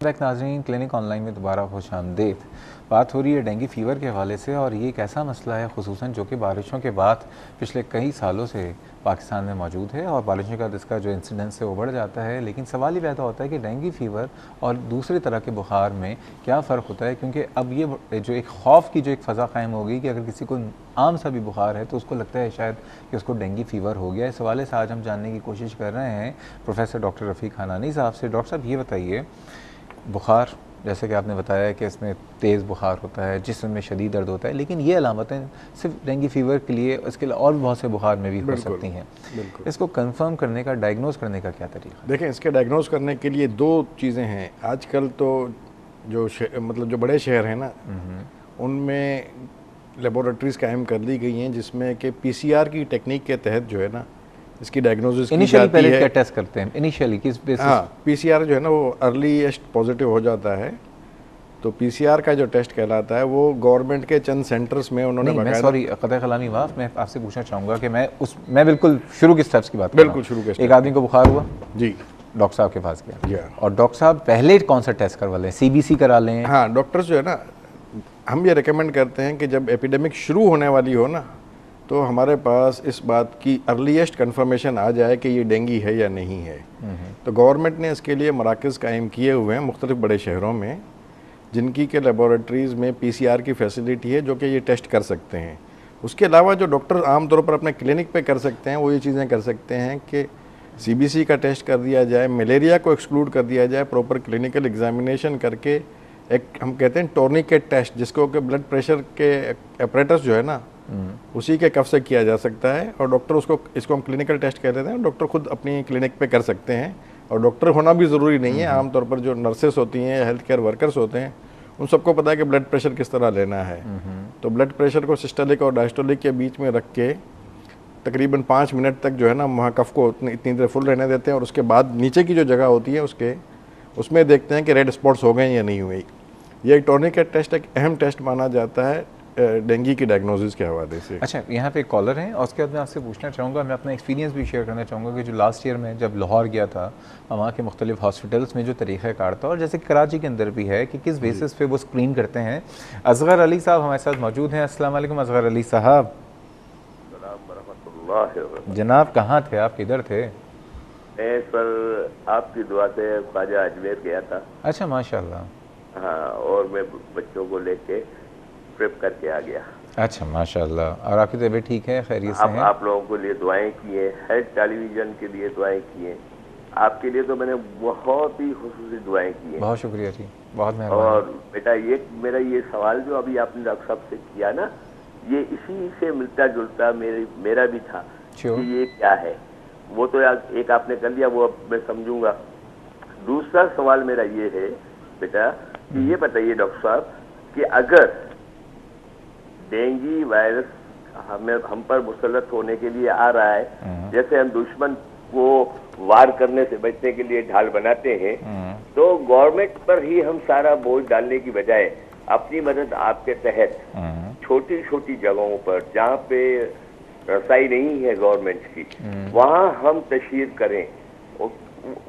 नाज़रीन, clinic online में दोबारा खुश आमदीद। बात हो रही है डेंगू फ़ीवर के हवाले से, और ये एक ऐसा मसला है खुसूसन जो कि बारिशों के बाद पिछले कई सालों से पाकिस्तान में मौजूद है, और बारिशों के बाद इसका जो इंसिडेंस है वो बढ़ जाता है। लेकिन सवाल ये पैदा होता है कि डेंगू फ़ीवर और दूसरी तरह के बुखार में क्या फ़र्क होता है, क्योंकि अब ये जो एक खौफ की जो एक फ़ज़ा कायम हो गई कि अगर किसी को आम सा भी बुखार है तो उसको लगता है शायद कि उसको डेंगू फ़ीवर हो गया। इस हवाले से आज हम जानने की कोशिश कर रहे हैं प्रोफेसर डॉक्टर रफ़ीक हनानी साहब से। डॉक्टर साहब, ये बताइए, बुखार जैसे कि आपने बताया कि इसमें तेज़ बुखार होता है, जिस्म में शदीद दर्द होता है, लेकिन ये अलामतें सिर्फ डेंगू फ़ीवर के लिए, इसके लिए और बहुत से बुखार में भी हो सकती हैं। इसको कंफर्म करने का, डायग्नोज करने का क्या तरीका? देखें, इसके डायग्नोज करने के लिए दो चीज़ें हैं। आजकल तो जो मतलब जो बड़े शहर हैं ना, उनमें लेबोरेटरीज़ कायम कर दी गई हैं जिसमें कि पीसीआर की टेक्निक के तहत जो है ना इसकी डायग्नोसिस की जाती पहले है। क्या टेस्ट करते हैं इनिशियली, किस बेसिस? हाँ, पीसीआर जो है ना वो अर्लीस्ट पॉजिटिव हो जाता है। तो पीसीआर का जो टेस्ट कहलाता है वो गवर्नमेंट के चंद सेंटर्स में उन्होंने मैं सॉरी कतई कलामी माफ़, मैं आपसे पूछना चाहूँगा कि मैं बिल्कुल शुरू के स्टेप्स की बात कर रहा हूँ। बिल्कुल शुरू के एक आदमी को बुखार हुआ जी, डॉक्टर साहब के पास गया, और डॉक्टर साहब पहले कौन सा टेस्ट करवा लें? सीबीसी करा लें? हाँ, डॉक्टर्स जो है ना, हम ये रिकमेंड करते हैं कि जब एपिडेमिक शुरू होने वाली हो ना, तो हमारे पास इस बात की अर्लीस्ट कंफर्मेशन आ जाए कि ये डेंगू है या नहीं है। तो गवर्नमेंट ने इसके लिए मराकज़ कायम किए हुए हैं मुख्तलिफ बड़े शहरों में, जिनकी के लेबॉरेटरीज़ में पीसीआर की फैसिलिटी है जो कि ये टेस्ट कर सकते हैं। उसके अलावा जो डॉक्टर आमतौर पर अपने क्लिनिक पे कर सकते हैं वो ये चीज़ें कर सकते हैं कि सीबीसी का टेस्ट कर दिया जाए, मलेरिया को एक्सक्लूड कर दिया जाए, प्रॉपर क्लिनिकल एग्जामिनेशन करके एक हम कहते हैं टोर्निकेट टेस्ट, जिसको कि ब्लड प्रेशर के अपरेटस जो है ना उसी के कफ से किया जा सकता है, और डॉक्टर इसको हम क्लिनिकल टेस्ट कह देते हैं। डॉक्टर खुद अपनी क्लिनिक पे कर सकते हैं, और डॉक्टर होना भी ज़रूरी नहीं है। आमतौर पर जो नर्सेस होती हैं, हेल्थ केयर वर्कर्स होते हैं, उन सबको पता है कि ब्लड प्रेशर किस तरह लेना है। तो ब्लड प्रेशर को सिस्टोलिक और डायस्टोलिक के बीच में रख के तकरीबन 5 मिनट तक जो है ना वहाँ कफ को इतनी देर फुल रहने देते हैं, और उसके बाद नीचे की जो जगह होती है उसमें देखते हैं कि रेड स्पॉट्स हो गए या नहीं हुए। ये एक टोर्निकेट टेस्ट एक अहम टेस्ट माना जाता है डेंगू की डायग्नोसिस के हवाले से। अच्छा, यहाँ पे एक कॉलर हैं, और उसके बाद मैं आपसे पूछना चाहूँगा, मैं अपना एक्सपीरियंस भी शेयर करना चाहूँगा कि जो लास्ट ईयर में जब लाहौर गया था, वहाँ के मुख्तलिफ हॉस्पिटल्स में जो तरीक़ाकार था, और जैसे कराची के अंदर भी है कि किस बेसिस पे वो स्क्रीन करते हैं। असगर अली साहब हमारे साथ मौजूद हैं। अस्सलाम वालेकुम असगर अली साहब। जनाब, कहाँ थे आप, किधर थे? मैं सर आपकी दुआ से ख्वाजा अजमेर गया था। अच्छा, माशाल्लाह। हाँ, और मैं बच्चों को लेके ट्रिप करके आ गया। अच्छा, माशाल्लाह। और आपकी तबीयत ठीक है, खैरियत से हैं? आप लोगों के लिए दुआएं की हैं, हेल्थ टेलीविजन के लिए दुआएं की हैं, आपके लिए तो मैंने बहुत ही खुसूसी दुआएं की हैं। बहुत शुक्रिया जी, बहुत मेहरबानी। और बेटा, ये मेरा ये सवाल जो अभी आपने डॉक्टर साहब से किया ना, ये इसी से मिलता जुलता मेरा भी था कि ये क्या है। वो तो एक आपने कर लिया, वो अब मैं समझूंगा। दूसरा सवाल मेरा ये है बेटा कि ये बताइए डॉक्टर साहब कि अगर डेंगू वायरस हम पर मुसल्लत होने के लिए आ रहा है, जैसे हम दुश्मन को वार करने से बचने के लिए ढाल बनाते हैं, तो गवर्नमेंट पर ही हम सारा बोझ डालने की बजाय अपनी मदद आपके तहत छोटी छोटी जगहों पर जहाँ पे रसाई नहीं है गवर्नमेंट की, वहाँ हम तशहीर करें।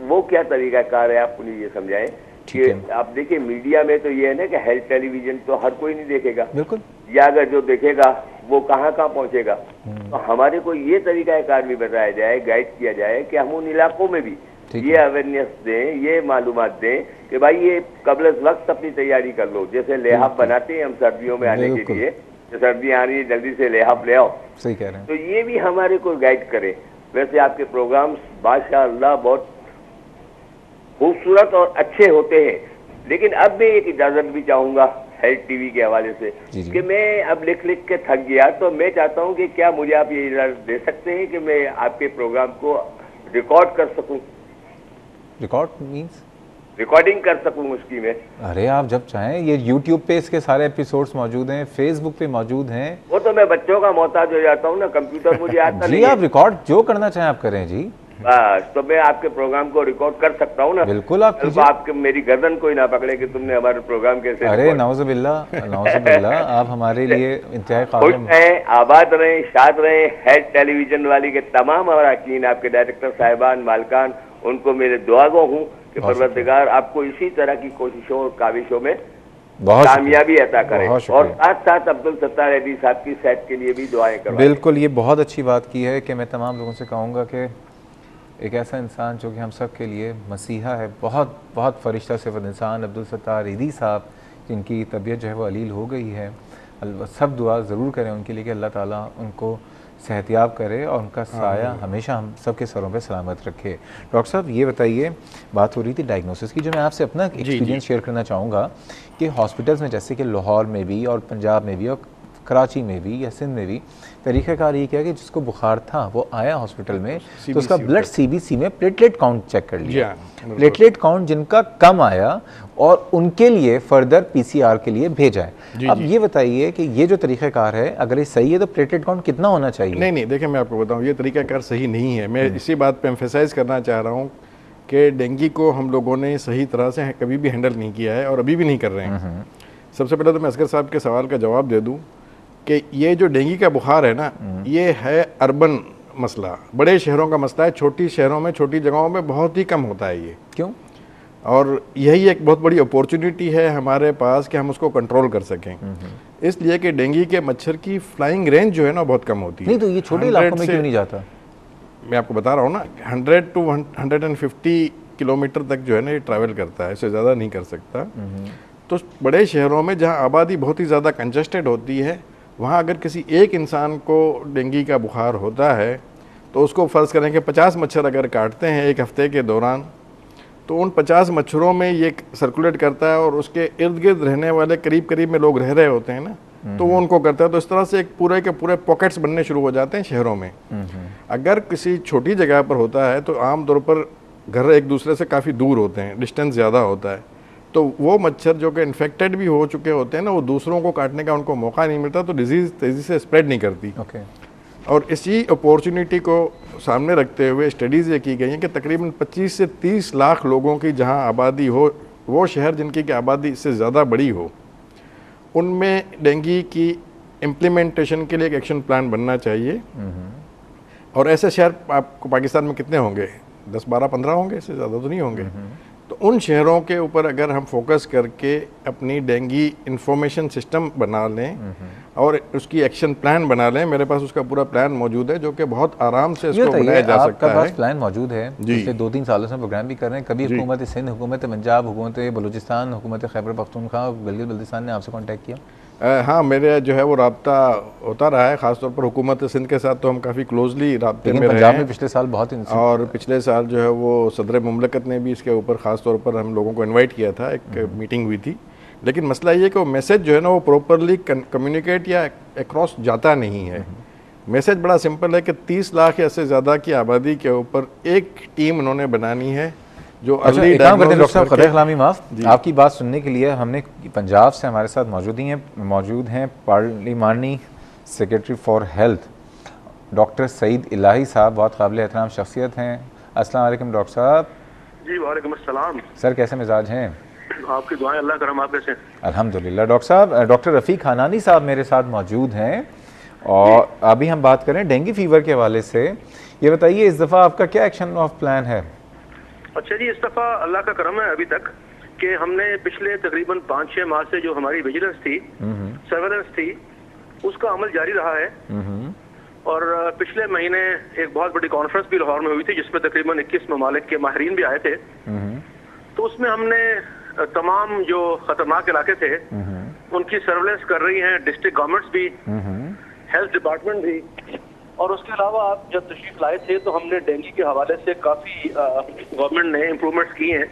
वो क्या तरीका कार है, आप मुझे ये समझाएं। कि आप देखिए मीडिया में तो ये है ना कि हेल्थ टेलीविजन तो हर कोई नहीं देखेगा, बिल्कुल, या अगर जो देखेगा वो कहाँ पहुंचेगा। तो हमारे को ये तरीका कार भी बताया जाए, गाइड किया जाए कि हम उन इलाकों में भी ये अवेयरनेस दें, ये मालूमात दें कि भाई ये कबल वक्त अपनी तैयारी कर लो। जैसे लिहाफ बनाते हैं हम सर्दियों में आने के लिए, तो सर्दियाँ आ रही है, जल्दी से लिहाफ ले आओ। सही कह रहे हैं। तो ये भी हमारे को गाइड करें। वैसे आपके प्रोग्राम्स माशाअल्लाह बहुत खूबसूरत और अच्छे होते हैं, लेकिन अब मैं एक इजाजत भी चाहूंगा हेल्थ टीवी के हवाले से कि मैं अब लिख लिख के थक गया, तो मैं चाहता हूं कि क्या मुझे आप ये इजाजत दे सकते हैं कि मैं आपके प्रोग्राम को रिकॉर्ड कर सकूं। रिकॉर्ड मींस रिकॉर्डिंग कर सकूं उसकी में। अरे आप जब चाहें, ये YouTube पे इसके सारे एपिसोड्स मौजूद हैं, Facebook पे मौजूद हैं। वो तो मैं बच्चों का मोहताज हो जाता हूँ ना, कंप्यूटर मुझे आता नहीं है। आप रिकॉर्ड जो करना चाहें आप करें जी। बस, तो मैं आपके प्रोग्राम को रिकॉर्ड कर सकता हूँ ना। बिल्कुल, आप आपके मेरी गर्दन कोई ना पकड़े कि तुमने हमारे प्रोग्राम कैसे। अरे नौज़ुबिल्लाह, आप हमारे लिए इंतहाई खुश रहें, आबाद रहें, शाद रहें। हेल्थ टेलीविजन वाली के तमाम अरकान, आपके डायरेक्टर साहिबान, मालकान, उनको मेरे दुआ गो हूँ कि परवरदिगार आपको इसी तरह की कोशिशों और काविशों में बहुत कामयाबी अता करे, बहुत और साथ साथ अब्दुल सत्तार अली साहब की सेहत के लिए भी दुआएं करवाएं। बिल्कुल, ये बहुत अच्छी बात की है कि मैं तमाम लोगों से कहूँगा कि एक ऐसा इंसान जो कि हम सब के लिए मसीहा है, बहुत बहुत फरिश्ता सिफत इंसान अब्दुल सत्तार ईदी साहब, जिनकी तबीयत जो है वो अलील हो गई है। सब दुआ ज़रूर करें उनके लिए कि अल्लाह ताला उनको सेहतियाब करे और उनका साया हमेशा हम सब के सरों पे सलामत रखे। डॉक्टर साहब ये बताइए, बात हो रही थी डायग्नोसिस की, जो मैं आपसे अपना एक्सपीरियंस शेयर करना चाहूँगा कि हॉस्पिटल्स में जैसे कि लाहौर में भी और पंजाब में भी और कराची में भी या सिंध में भी तरीक़ाकार ये किया कि जिसको बुखार था वो आया हॉस्पिटल में तो उसका ब्लड सीबीसी में प्लेटलेट काउंट चेक कर लिया, प्लेटलेट काउंट जिनका कम आया और उनके लिए फर्दर पीसीआर के लिए भेजा है। अब ये बताइए कि ये जो तरीक़ाकार है अगर ये सही है तो प्लेटलेट काउंट कितना होना चाहिए? नहीं, देखिए मैं आपको बताऊँ, ये तरीक़ाकार सही नहीं है। मैं इसी बात पर एम्फेसाइज़ करना चाह रहा हूँ कि डेंगू को हम लोगों ने सही तरह से कभी भी हैंडल नहीं किया है और अभी भी नहीं कर रहे हैं। सबसे पहले तो मैं असगर साहब के सवाल का जवाब दे दूँ कि ये जो डेंगू का बुखार है ना, ये है अर्बन मसला, बड़े शहरों का मसला है। छोटी शहरों में, छोटी जगहों में बहुत ही कम होता है ये। क्यों? और यही एक बहुत बड़ी अपॉर्चुनिटी है हमारे पास कि हम उसको कंट्रोल कर सकें, इसलिए कि डेंगू के मच्छर की फ्लाइंग रेंज जो है ना बहुत कम होती है। नहीं तो ये छोटे इलाकों में क्यों नहीं जाता? मैं आपको बता रहा हूँ ना, 100 to 150 किलोमीटर तक जो है ना ये ट्रैवल करता है, इससे ज़्यादा नहीं कर सकता। तो बड़े शहरों में जहाँ आबादी बहुत ही ज़्यादा कंजस्टेड होती है, वहाँ अगर किसी एक इंसान को डेंगू का बुखार होता है तो उसको फ़र्ज़ करें कि 50 मच्छर अगर काटते हैं एक हफ़्ते के दौरान, तो उन 50 मच्छरों में ये सर्कुलेट करता है और उसके इर्द गिर्द रहने वाले करीब करीब में लोग रह रहे होते हैं ना, तो वो उनको करता है। तो इस तरह से एक पूरे के पूरे पॉकेट्स बनने शुरू हो जाते हैं शहरों में। अगर किसी छोटी जगह पर होता है तो आमतौर पर घर एक दूसरे से काफ़ी दूर होते हैं, डिस्टेंस ज़्यादा होता है, तो वो मच्छर जो कि इन्फेक्टेड भी हो चुके होते हैं ना, वो दूसरों को काटने का उनको मौका नहीं मिलता, तो डिजीज़ तेज़ी से स्प्रेड नहीं करती। और इसी अपॉर्चुनिटी को सामने रखते हुए स्टडीज़ ये की गई हैं कि तकरीबन 25 से 30 लाख लोगों की जहां आबादी हो, वो शहर जिनकी की आबादी इससे ज़्यादा बड़ी हो, उनमें डेंगू की इम्प्लीमेंटेशन के लिए एक एक्शन प्लान बनना चाहिए। और ऐसे शहर आपको पाकिस्तान में कितने होंगे? 10, 12, 15 होंगे, इससे ज़्यादा तो नहीं होंगे। तो उन शहरों के ऊपर अगर हम फोकस करके अपनी डेंगू इंफॉर्मेशन सिस्टम बना लें और उसकी एक्शन प्लान बना लें, मेरे पास उसका पूरा प्लान मौजूद है जो कि बहुत आराम से इसको बनाया जा सकता है। आपका पास प्लान मौजूद है, पिछले 2-3 सालों से प्रोग्राम भी कर रहे हैं। कभी हुकूमत सिंध, हुकूमत पंजाब, हुकूमत बलूचिस्तान, हुकूमत खैबर पख्तूनख्वा, गिलगित बल्तिस्तान ने आपसे कॉन्टैक्ट किया? हाँ, मेरे जो है वो रब्ता होता रहा है, ख़ासतौर पर हुकूमत सिंध के साथ तो हम काफ़ी क्लोजली रब्ते में रहे हैं। पिछले साल बहुत और पिछले साल जो है वो सदर मुमलकत ने भी इसके ऊपर ख़ास तौर पर हम लोगों को इनवाइट किया था, एक मीटिंग हुई थी। लेकिन मसला ये कि वो मैसेज जो है ना वो प्रॉपरली कम्युनिकेट या अक्रॉस जाता नहीं है। मैसेज बड़ा सिंपल है कि 30 लाख या इससे ज़्यादा की आबादी के ऊपर एक टीम उन्होंने बनानी है जो अर्ली डॉक्टर साहब खैर खिलामी माफ़, आपकी बात सुनने के लिए हमने पंजाब से हमारे साथ मौजूद हैं पार्लिमानी secretary for health doctor Saeed Elahi sahab, बहुत काबिल एहतराम शख्सियत हैं। अस्सलाम वालेकुम डॉक्टर साहब। जी वालेकुम अस्सलाम। सर कैसे मिजाज हैं? आपकी दुआएं, अल्लाह करम, आप कैसे? अल्हम्दुलिल्लाह। डॉक्टर साहब, डॉक्टर रफ़ीक हनानी साहब मेरे साथ मौजूद हैं और अभी हम बात करें डेंगू फीवर के हवाले से। ये बताइए इस दफ़ा आपका क्या एक्शन ऑफ प्लान है? अच्छा जी, इस दफ़ा अल्लाह का करम है अभी तक कि हमने पिछले तकरीबन 5-6 माह से जो हमारी विजिलेंस थी, सर्वेलेंस थी, उसका अमल जारी रहा है। और पिछले महीने एक बहुत बड़ी कॉन्फ्रेंस भी लाहौर में हुई थी जिसमें तकरीबन 21 ममालिक के माहिरीन भी आए थे। तो उसमें हमने तमाम जो खतरनाक इलाके थे उनकी सर्वेलेंस कर रही हैं डिस्ट्रिक्ट गवर्नमेंट्स भी, हेल्थ डिपार्टमेंट भी। और उसके अलावा आप जब तशरीफ लाए थे तो हमने डेंगू के हवाले से काफ़ी गवर्नमेंट ने इम्प्रूवमेंट्स किए हैं,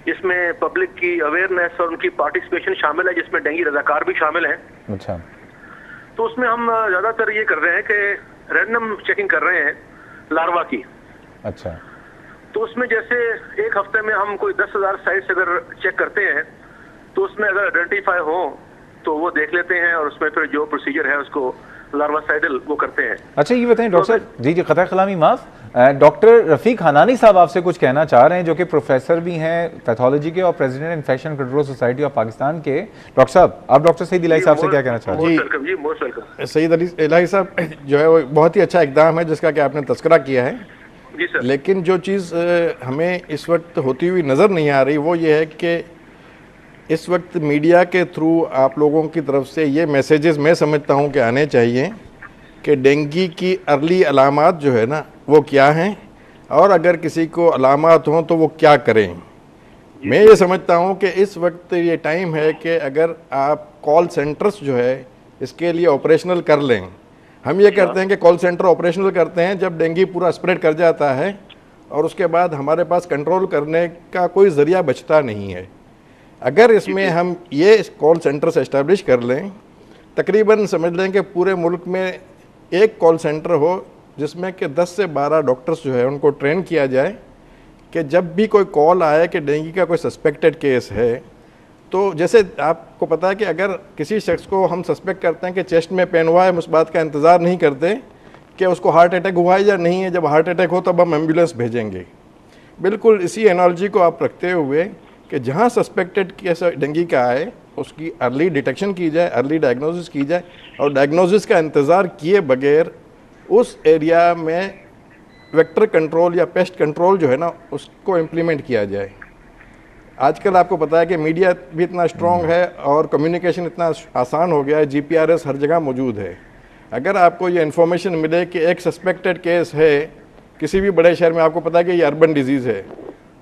जिसमें पब्लिक की अवेयरनेस और उनकी पार्टिसिपेशन शामिल है, जिसमें डेंगू रजाकार भी शामिल हैं। अच्छा। तो उसमें हम ज़्यादातर ये कर रहे हैं कि रैंडम चेकिंग कर रहे हैं लार्वा की। अच्छा। तो उसमें जैसे एक हफ्ते में हम कोई 10,000 साइट्स अगर चेक करते हैं तो उसमें अगर आइडेंटिफाई हो तो वो देख लेते हैं और उसमें फिर जो प्रोसीजर है उसको लार्वासाइडल वो करते हैं। अच्छा ये बताएं डॉक्टर साहब, जी खता खिलामी माफ, डॉक्टर रफ़ीक हनानी साहब आपसे कुछ कहना चाह रहे हैं जो कि प्रोफेसर भी हैं पैथोलॉजी के और president infection control society of Pakistan के। डॉक्टर साहब, आप डॉक्टर सईद इलाही साहब से क्या कहना चाह रहे हैं? सईद इलाही साहब जो है वो बहुत ही अच्छा इकदाम है जिसका कि आपने तस्करा किया है जी सर। लेकिन जो चीज़ हमें इस वक्त होती हुई नज़र नहीं आ रही वो ये है कि इस वक्त मीडिया के थ्रू आप लोगों की तरफ से ये मैसेजेस मैं समझता हूँ कि आने चाहिए कि डेंगू की अर्ली अलामात जो है ना वो क्या हैं, और अगर किसी को अलामात हों तो वो क्या करें। मैं ये समझता हूँ कि इस वक्त ये टाइम है कि अगर आप कॉल सेंटर्स जो है इसके लिए ऑपरेशनल कर लें। हम ये करते हैं कि कॉल सेंटर ऑपरेशनल करते हैं जब डेंगू पूरा स्प्रेड कर जाता है और उसके बाद हमारे पास कंट्रोल करने का कोई ज़रिया बचता नहीं है। अगर इसमें हम ये कॉल सेंटर्स एस्टेब्लिश कर लें, तकरीबन समझ लें कि पूरे मुल्क में एक कॉल सेंटर हो जिसमें कि 10 से 12 डॉक्टर्स जो है उनको ट्रेन किया जाए कि जब भी कोई कॉल आए कि डेंगू का कोई सस्पेक्टेड केस है, तो जैसे आपको पता है कि अगर किसी शख्स को हम सस्पेक्ट करते हैं कि चेस्ट में पेन हुआ है, हम उस बात का इंतज़ार नहीं करते कि उसको हार्ट अटैक हुआ है या नहीं है। जब हार्ट अटैक हो तब हम एम्बुलेंस भेजेंगे। बिल्कुल इसी एनालॉजी को आप रखते हुए कि जहाँ सस्पेक्टेड केस डेंगू का आए उसकी अर्ली डिटेक्शन की जाए, अर्ली डायग्नोसिस की जाए, और डायग्नोसिस का इंतज़ार किए बगैर उस एरिया में वेक्टर कंट्रोल या पेस्ट कंट्रोल जो है ना उसको इम्प्लीमेंट किया जाए। आजकल आपको पता है कि मीडिया भी इतना स्ट्रॉन्ग है और कम्युनिकेशन इतना आसान हो गया है, जीपीआरएस हर जगह मौजूद है। अगर आपको ये इन्फॉर्मेशन मिले कि एक सस्पेक्टेड केस है किसी भी बड़े शहर में, आपको पता है कि ये अर्बन डिजीज़ है,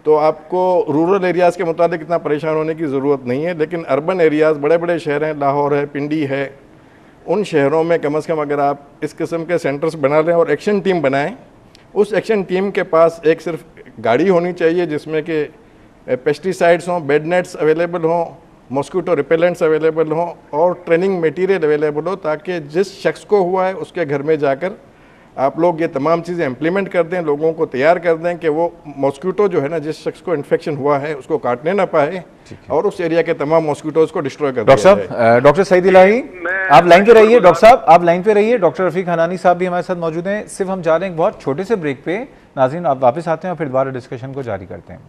तो आपको रूरल एरियाज़ के मुताबिक इतना परेशान होने की ज़रूरत नहीं है। लेकिन अर्बन एरियाज़, बड़े बड़े शहर हैं, लाहौर है, पिंडी है, उन शहरों में कम से कम अगर आप इस किस्म के सेंटर्स बना लें और एक्शन टीम बनाएं, उस एक्शन टीम के पास एक सिर्फ गाड़ी होनी चाहिए जिसमें कि पेस्टिसाइड्स हों, बेड नेट्स अवेलेबल हों, मॉस्किटो रिपेलेंट्स अवेलेबल हों और ट्रेनिंग मटेरियल अवेलेबल हो, ताकि जिस शख्स को हुआ है उसके घर में जाकर आप लोग ये तमाम चीज़ें इम्प्लीमेंट कर दें, लोगों को तैयार कर दें कि वो मॉस्किटो जो है ना जिस शख्स को इन्फेक्शन हुआ है उसको काटने ना पाए और उस एरिया के तमाम मॉस्किटोज को डिस्ट्रॉय कर। डॉक्टर साहब, डॉक्टर सईद इलाही आप लाइन पे रहिए। डॉक्टर साहब आप लाइन पे रहिए। डॉक्टर रफीक हनानी साहब भी हमारे साथ मौजूद हैं। सिर्फ हम जा रहे हैं एक बहुत छोटे से ब्रेक पे। नाज़रीन आप वापस आते हैं और फिर दोबारा डिस्कशन को जारी करते हैं।